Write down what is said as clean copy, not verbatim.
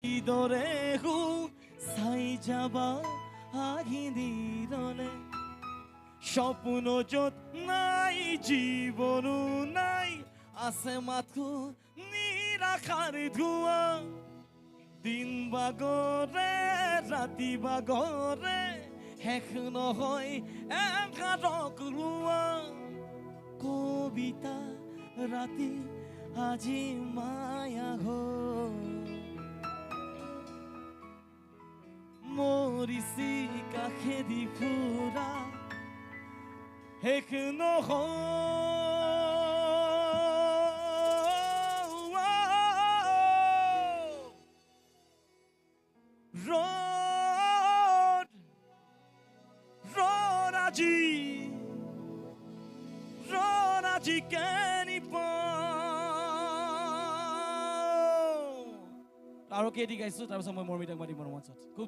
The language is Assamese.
কিদৰে চাই যাবা আহিদিৰলে সপোন য'ত নাই জীৱনো নাই আছে মাথো নিৰাশাৰ ধোঁৱা দিন বাগৰে ৰাতি বাগৰে শেষ নহয় একাৰক ৰোৱা কবিতা ৰাতি আজি মায়া হ'ল মৰিছি কাষেদি ফুৰা শেষ নহয় ৰ'দ আজি কেনি পাওঁ আৰু কেইটি গাইছো তাৰপিছত মই মৰমিতাক মাতিম মঞ্চত খুব